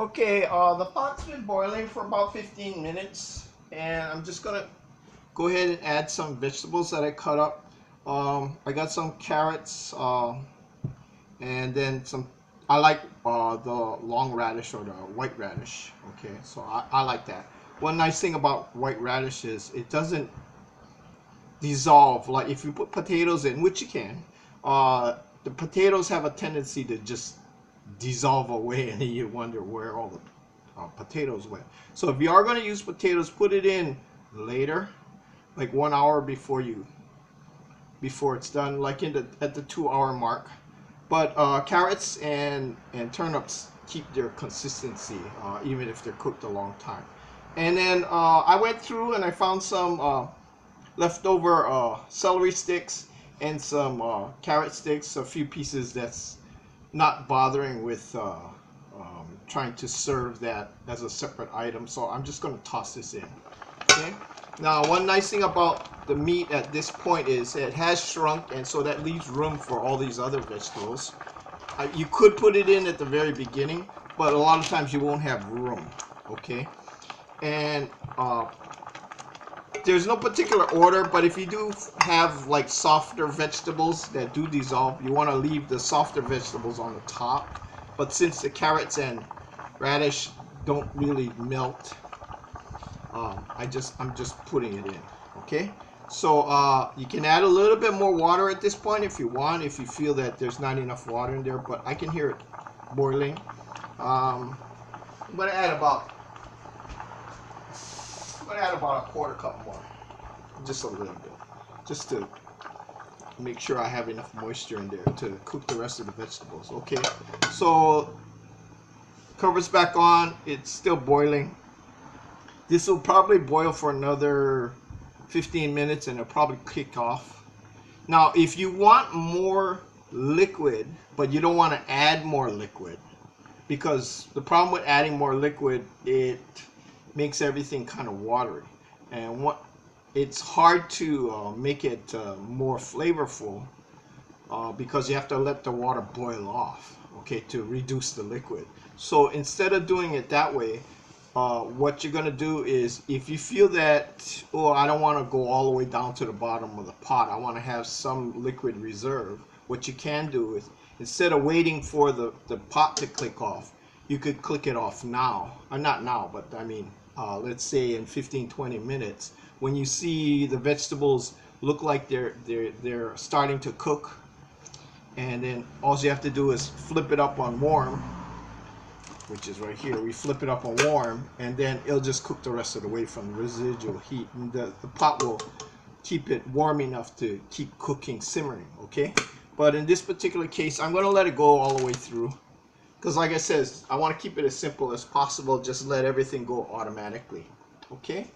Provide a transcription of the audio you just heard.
Okay, the pot's been boiling for about 15 minutes, and I'm just gonna go ahead and add some vegetables that I cut up. I got some carrots, and then some. I like the long radish or the white radish. Okay, so I like that. One nice thing about white radish is it doesn't dissolve. Like if you put potatoes in, which you can, the potatoes have a tendency to just dissolve away, and then you wonder where all the potatoes went. So if you are going to use potatoes, put it in later, like 1 hour before it's done, like at the 2 hour mark. But carrots and turnips keep their consistency even if they're cooked a long time. And then I went through and I found some leftover celery sticks and some carrot sticks, a few pieces that's not bothering with trying to serve that as a separate item. So I'm just going to toss this in. Okay. Now, one nice thing about the meat at this point is it has shrunk, and so that leaves room for all these other vegetables. You could put it in at the very beginning, but a lot of times you won't have room. Okay. And there's no particular order, but if you do have like softer vegetables that do dissolve, you want to leave the softer vegetables on the top. But since the carrots and radish don't really melt, I'm just putting it in. Okay, so you can add a little bit more water at this point if you want, if you feel that there's not enough water in there, but I can hear it boiling. I'm gonna add about a quarter cup more, just a little bit, just to make sure I have enough moisture in there to cook the rest of the vegetables. Okay, so covers back on, it's still boiling. This will probably boil for another 15 minutes and it'll probably kick off. Now, if you want more liquid, but you don't want to add more liquid, because the problem with adding more liquid, it makes everything kind of watery, and it's hard to make it more flavorful because you have to let the water boil off, okay, to reduce the liquid. So instead of doing it that way, what you're gonna do is, if you feel that, oh, I don't want to go all the way down to the bottom of the pot, I want to have some liquid reserve, what you can do is, instead of waiting for the pot to click off, you could click it off now. Not now, but I mean, let's say in 15-20 minutes, when you see the vegetables look like they're starting to cook, and then all you have to do is flip it up on warm, which is right here. We flip it up on warm, and then it'll just cook the rest of the way from the residual heat, and the pot will keep it warm enough to keep cooking, simmering. Okay, but in this particular case, I'm going to let it go all the way through, because like I said, I want to keep it as simple as possible. Just let everything go automatically. Okay.